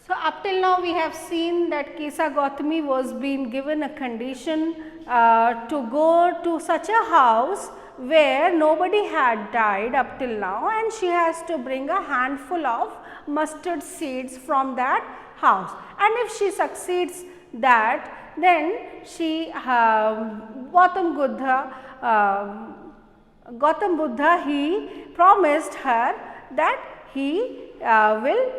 So, up till now we have seen that Kesa Gautami was being given a condition to go to such a house where nobody had died up till now, and she has to bring a handful of mustard seeds from that house, and if she succeeds that, then she Gautam Buddha he promised her that he will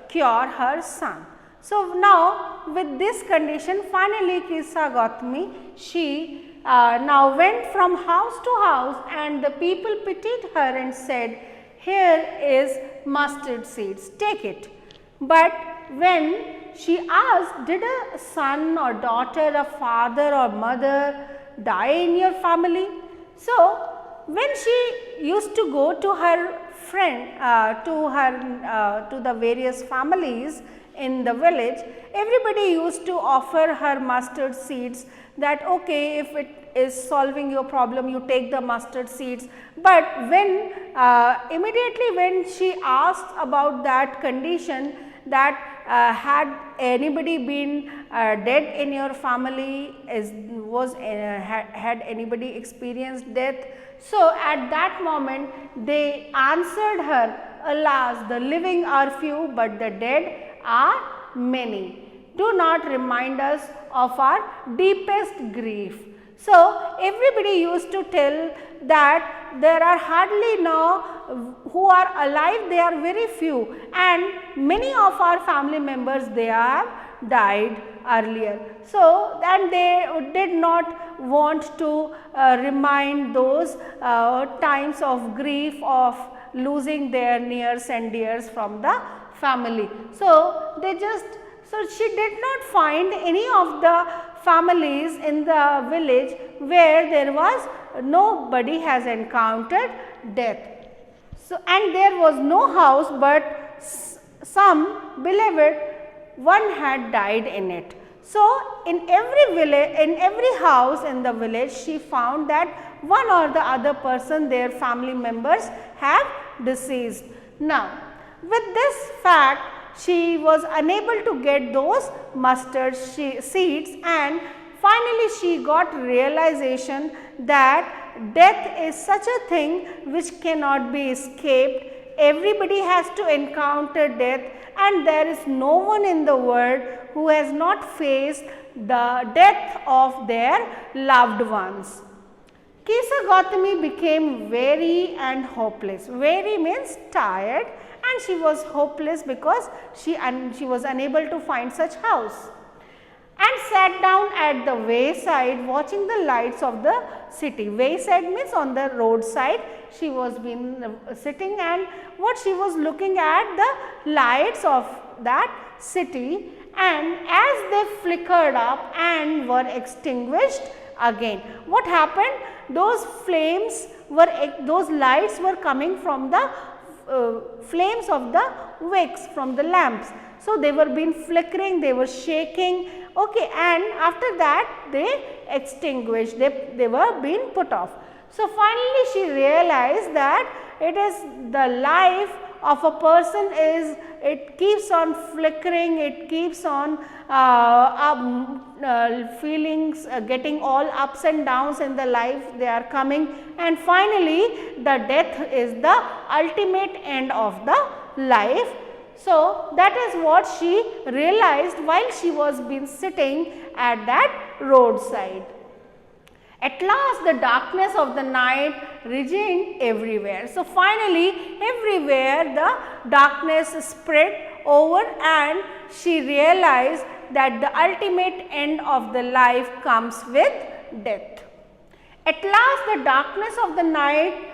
cure her son. So, now with this condition, finally Kesa Gautami she now went from house to house, and the people pitied her and said, here is mustard seeds, take it. But when she asked, did a son or daughter, a father or mother die in your family? So, when she used to go to her friend, to the various families in the village, everybody used to offer her mustard seeds, that okay, if it is solving your problem, you take the mustard seeds. But when immediately when she asked about that condition, that had anybody been dead in your family, had anybody experienced death? So, at that moment they answered her, alas, the living are few, but the dead are many. Do not remind us of our deepest grief. So, everybody used to tell that there are hardly now who are alive, they are very few, and many of our family members, they have died earlier. So, and they did not want to remind those times of grief of losing their nears and dears from the family. So, she did not find any of the families in the village where there was nobody has encountered death. So, and there was no house, but some beloved one had died in it. So, in every village, in every house in the village, she found that one or the other person, their family members have deceased. Now, with this fact, she was unable to get those mustard seeds, and finally she got realization that death is such a thing which cannot be escaped. Everybody has to encounter death, and there is no one in the world who has not faced the death of their loved ones. Kesa Gautami became weary and hopeless. Weary means tired, and she was hopeless because she was unable to find such house, and sat down at the wayside watching the lights of the city. Wayside means on the roadside she was been sitting, and what she was looking at the lights of that city, and as they flickered up and were extinguished again. What happened? Those flames were, those lights were coming from the flames of the wicks, from the lamps. So, they were being flickering, they were shaking, okay, and after that they extinguished, they were being put off. So, finally she realized that it is the life of a person is, it keeps on flickering, it keeps on feelings getting all ups and downs in the life, they are coming, and finally the death is the ultimate end of the life. So, that is what she realized while she was been sitting at that roadside. At last the darkness of the night regained everywhere. So, finally everywhere the darkness spread over, and she realized that the ultimate end of the life comes with death. At last the darkness of the night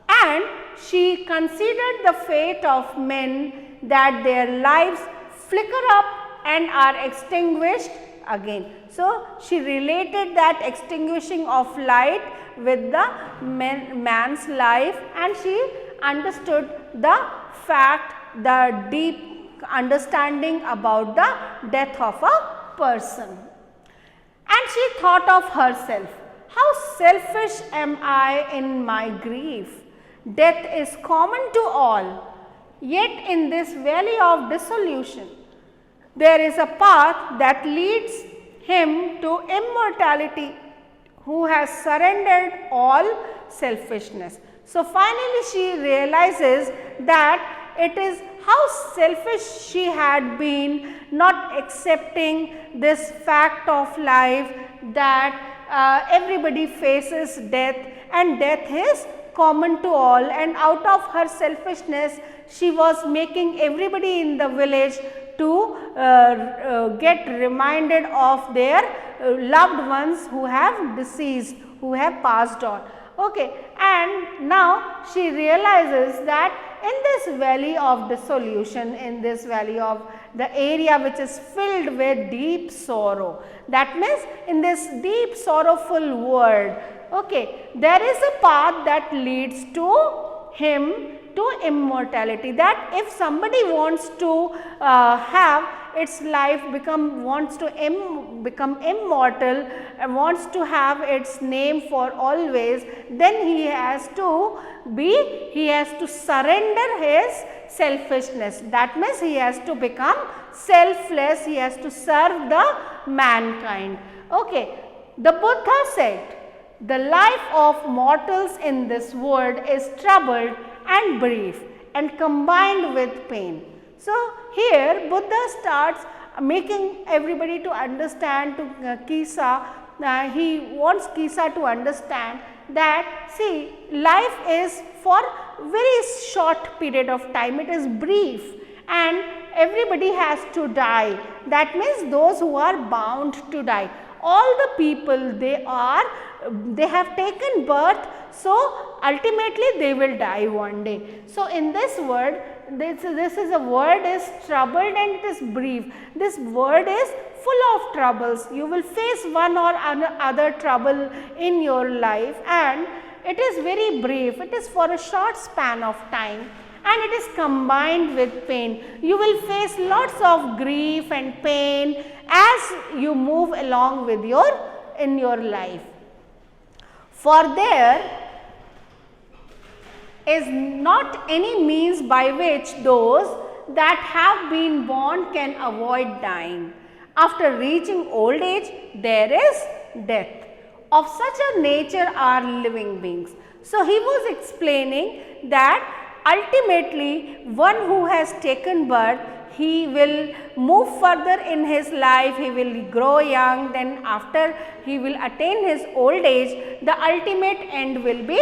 and she considered the fate of men, that their lives flicker up and are extinguished again. So, she related that extinguishing of light with the man's life, and she understood the fact, the deep understanding about the death of a person. And she thought of herself, how selfish am I in my grief. Death is common to all, yet in this valley of dissolution, there is a path that leads him to immortality, who has surrendered all selfishness. So, finally, she realizes that it is how selfish she had been, not accepting this fact of life that everybody faces death and death is common to all, and out of her selfishness she was making everybody in the village to get reminded of their loved ones who have deceased, who have passed on. Okay. And now she realizes that in this valley of dissolution, in this valley of the area which is filled with deep sorrow, that means in this deep sorrowful world, okay, there is a path that leads to him to immortality, that if somebody wants to have its life wants to become immortal and wants to have its name for always, then he has to surrender his selfishness. That means he has to become selfless, he has to serve the mankind. Okay. The Buddha said, the life of mortals in this world is troubled and brief and combined with pain. So, here Buddha starts making everybody to understand, to Kisa, he wants Kisa to understand that, see, life is for very short period of time, it is brief and everybody has to die. That means those who are bound to die. All the people, they have taken birth, so ultimately they will die one day. So, in this word, this is a word is troubled and it is brief. This word is full of troubles. You will face one or other trouble in your life and it is very brief. It is for a short span of time and it is combined with pain. You will face lots of grief and pain as you move along with in your life. For there is not any means by which those that have been born can avoid dying. After reaching old age, there is death. Of such a nature are living beings. So, he was explaining that ultimately one who has taken birth, he will move further in his life, he will grow young, then after he will attain his old age, the ultimate end will be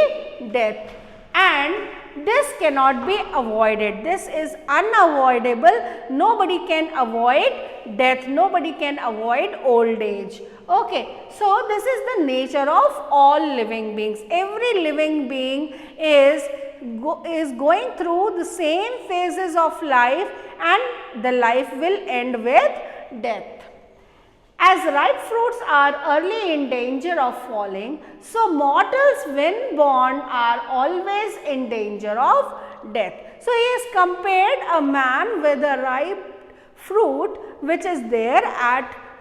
death. And this cannot be avoided, this is unavoidable, nobody can avoid death, nobody can avoid old age. Okay. So, this is the nature of all living beings. Every living being is going through the same phases of life and the life will end with death. As ripe fruits are early in danger of falling, so mortals when born are always in danger of death. So, he has compared a man with a ripe fruit which is there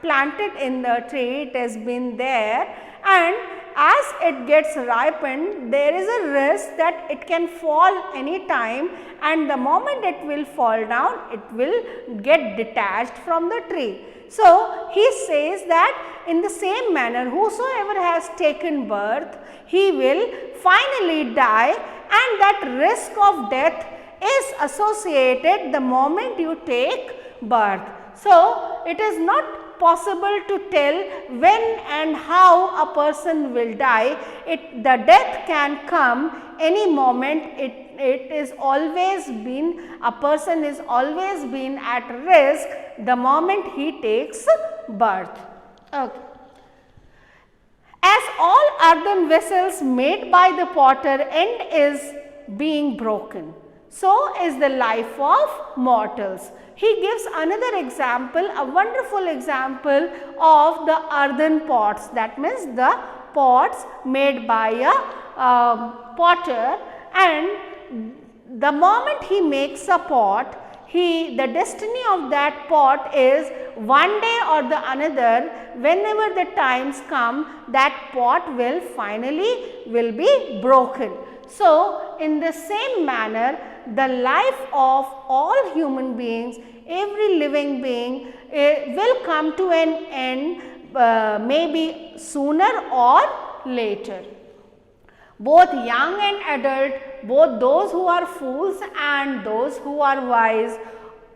planted in the tree, it has been there, and as it gets ripened, there is a risk that it can fall any time, and the moment it will fall down, it will get detached from the tree. So, he says that in the same manner, whosoever has taken birth, he will finally die, and that risk of death is associated the moment you take birth. So, it is not possible to tell when and how a person will die. The death can come any moment. It is always been, a person is always been at risk the moment he takes birth. Okay. As all earthen vessels made by the potter end is being broken, so is the life of mortals. He gives another example, a wonderful example of the earthen pots, that means the pots made by a potter, and the moment he makes a pot, the destiny of that pot is one day or the another, whenever the times come, that pot will finally be broken. So, in the same manner, the life of all human beings, every living being will come to an end maybe sooner or later. Both young and adult, both those who are fools and those who are wise,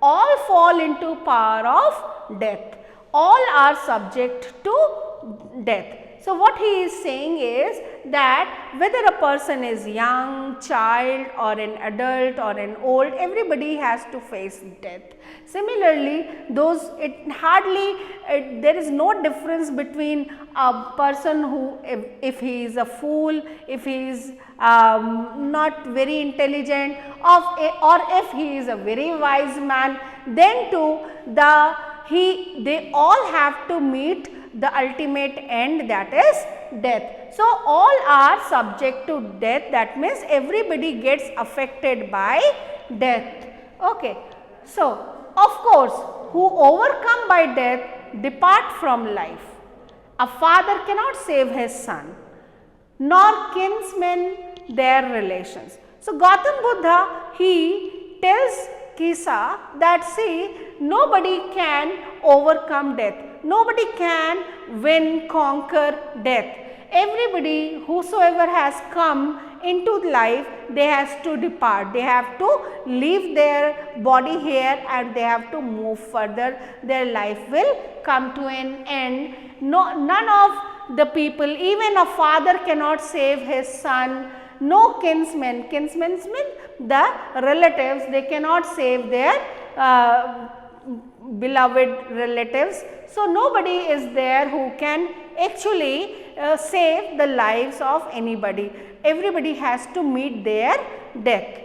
all fall into power of death. All are subject to death. So, what he is saying is that whether a person is young, child or an adult or an old, everybody has to face death. Similarly, there is no difference between a person who, if he is a fool, if he is not very intelligent, or if he is a very wise man, then too they all have to meet the ultimate end, that is death. So, all are subject to death, that means everybody gets affected by death. Okay. So, of course, who overcome by death depart from life. A father cannot save his son, nor kinsmen their relations. So, Gautam Buddha, he tells Kisa that see, nobody can overcome death. Nobody can conquer death. Everybody, whosoever has come into life, they has to depart. They have to leave their body here and they have to move further. Their life will come to an end. None of the people, even a father cannot save his son. No kinsmen, kinsmen mean the relatives, they cannot save their beloved relatives. So, nobody is there who can actually save the lives of anybody. Everybody has to meet their death.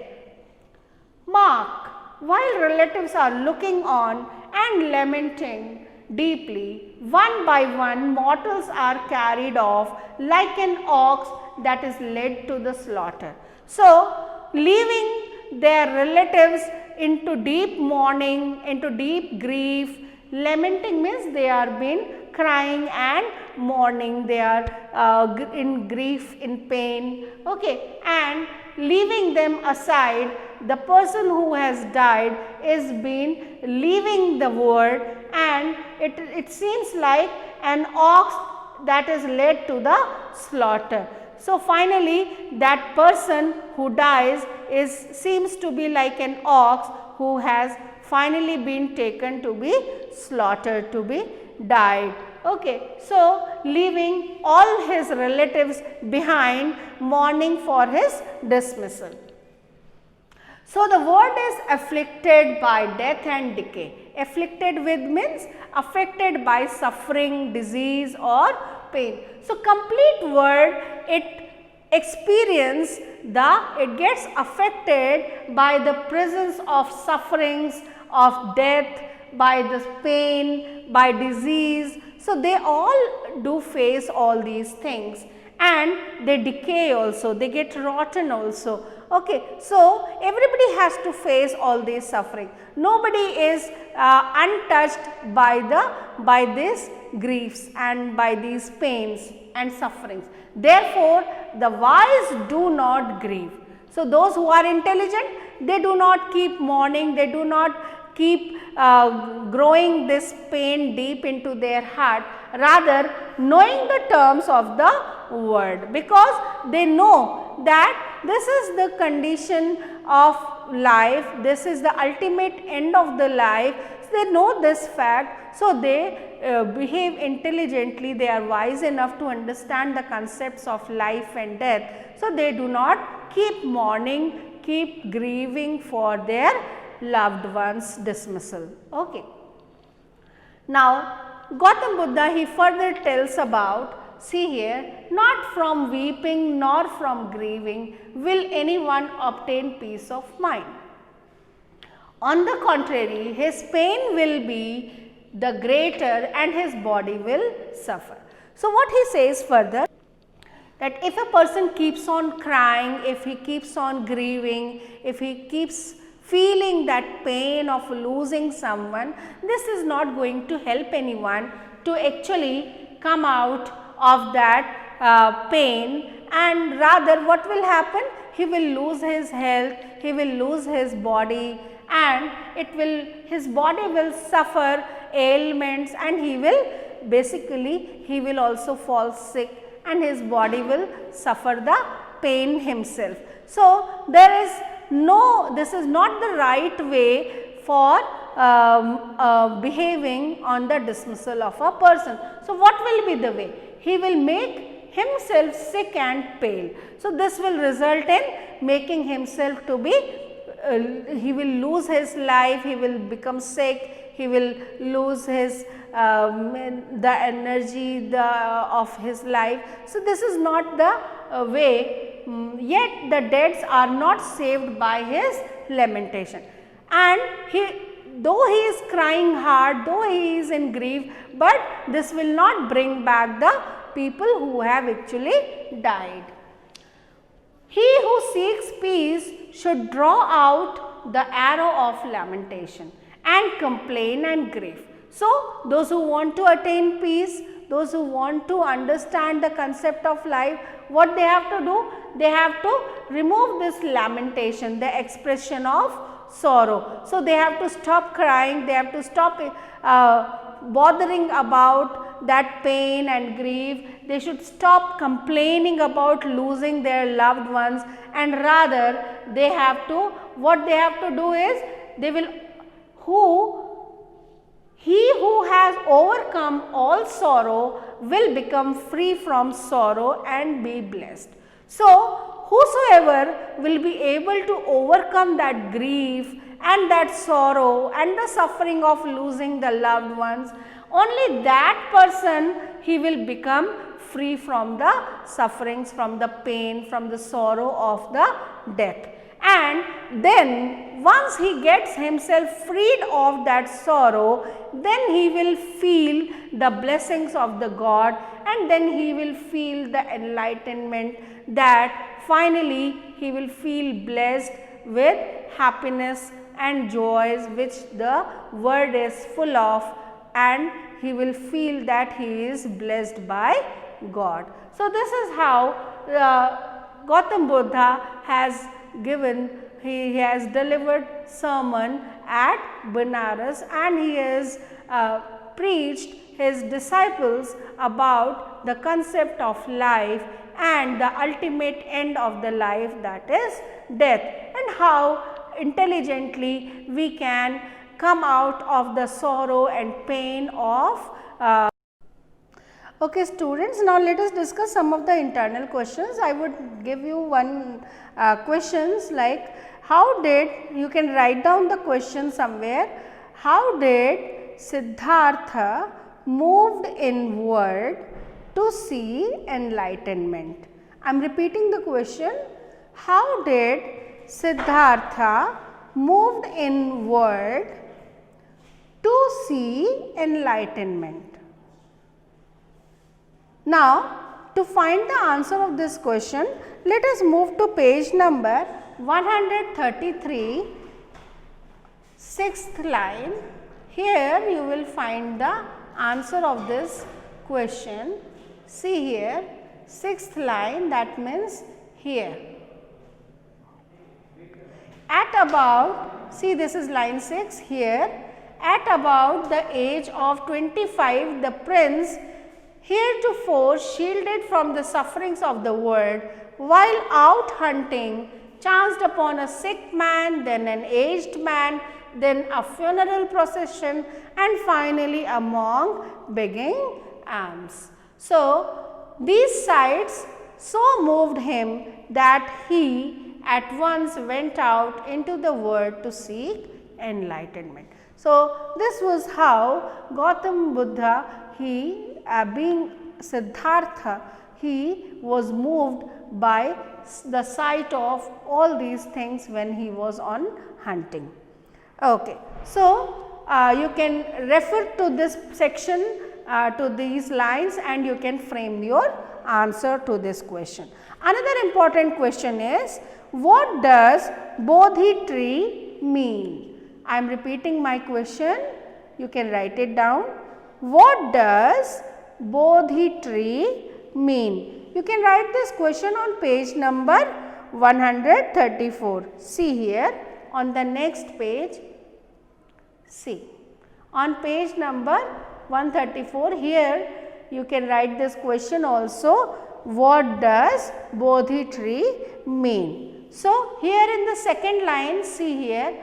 Mark, while relatives are looking on and lamenting deeply, one by one mortals are carried off like an ox that is led to the slaughter. So, leaving their relatives into deep mourning, into deep grief. Lamenting means they are been crying and mourning, they are in grief, in pain. Okay. And leaving them aside, the person who has died is been leaving the world, and it seems like an ox that is led to the slaughter. So, finally, that person who dies seems to be like an ox who has finally been taken to be slaughtered, to be died. Okay. So, leaving all his relatives behind, mourning for his dismissal. So, the word is afflicted by death and decay. Afflicted with means affected by suffering, disease or pain. So, complete word, it gets affected by the presence of sufferings, of death, by the pain, by disease. So, they all do face all these things, and they decay also, they get rotten also. Okay. So, everybody has to face all these suffering. Nobody is untouched by these griefs and by these pains and sufferings. Therefore, the wise do not grieve. So, those who are intelligent, they do not keep mourning, they do not keep growing this pain deep into their heart, rather knowing the terms of the word, because they know that this is the condition of life, this is the ultimate end of the life. So, they know this fact. So, they behave intelligently, they are wise enough to understand the concepts of life and death. So, they do not keep mourning, keep grieving for their loved ones' dismissal. Okay. Now, Gautam Buddha, he further tells about, see here, not from weeping nor from grieving will anyone obtain peace of mind. On the contrary, his pain will be the greater and his body will suffer. So, what he says further, that if a person keeps on crying, if he keeps on grieving, if he keeps feeling that pain of losing someone, this is not going to help anyone to actually come out of that pain, and rather what will happen? he will lose his health, he will lose his body, and his body will suffer ailments, and he will also fall sick, and his body will suffer the pain himself. So, this is not the right way for behaving on the dismissal of a person. So, what will be the way? He will make himself sick and pale. So, this will result in making himself to be, he will lose his life, he will become sick, he will lose his the energy of his life. So, this is not the way. Yet the dead are not saved by his lamentation, and though he is crying hard, though he is in grief, but this will not bring back the people who have actually died. He who seeks peace should draw out the arrow of lamentation and complain and grief. So, those who want to attain peace, those who want to understand the concept of life, what they have to do? They have to remove this lamentation, the expression of sorrow. So, they have to stop crying, they have to stop bothering about that pain and grief. They should stop complaining about losing their loved ones, and rather they have to, what they have to do is, he who has overcome all sorrow will become free from sorrow and be blessed. So, whosoever will be able to overcome that grief and that sorrow and the suffering of losing the loved ones, only that person he will become free from the sufferings, from the pain, from the sorrow of the death. And then once he gets himself freed of that sorrow, then he will feel the blessings of the God, and then he will feel the enlightenment, that finally he will feel blessed with happiness and joys which the world is full of, and he will feel that he is blessed by God. So, this is how Gautam Buddha has he has delivered sermon at Banaras, and he has preached his disciples about the concept of life and the ultimate end of the life, that is death, and how intelligently we can come out of the sorrow and pain of Okay students, now let us discuss some of the internal questions. I would give you one questions like, how did, you can write down the question somewhere, how did Siddhartha moved inward to see enlightenment? I am repeating the question, how did Siddhartha moved inward to see enlightenment? Now, to find the answer of this question, let us move to page number 133, 6th line. Here you will find the answer of this question. See here, 6th line, that means here. At about, see this is line 6 here, at about the age of 25, the prince, heretofore shielded from the sufferings of the world, while out hunting, chanced upon a sick man, then an aged man, then a funeral procession, and finally a monk begging alms. So, these sights so moved him that he at once went out into the world to seek enlightenment. So, this was how Gautam Buddha, being Siddhartha, he was moved by the sight of all these things when he was on hunting. Okay. So, you can refer to this section, to these lines, and you can frame your answer to this question. Another important question is, what does Bodhi tree mean? I am repeating my question, you can write it down. What does Bodhi tree mean? You can write this question on page number 134. See here on the next page. See, on page number 134, here you can write this question also. What does Bodhi tree mean? So, here in the second line, see here,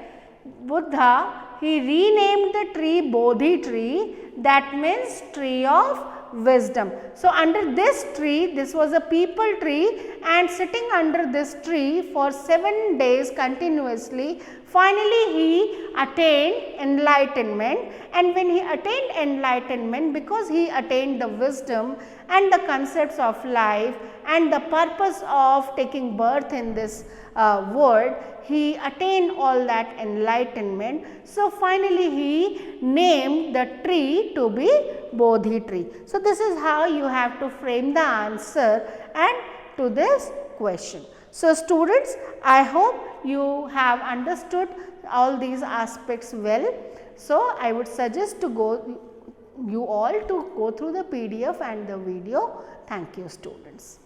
Buddha, he renamed the tree Bodhi tree, that means tree of wisdom. So, under this tree, this was a peepal tree, and sitting under this tree for 7 days continuously, finally he attained enlightenment. And when he attained enlightenment, because he attained the wisdom and the concepts of life and the purpose of taking birth in this world, he attained all that enlightenment. So, finally he named the tree to be Bodhi tree. So, this is how you have to frame the answer and to this question. So, students, I hope you have understood all these aspects well. So, I would suggest to you all to go through the PDF and the video. Thank you, students.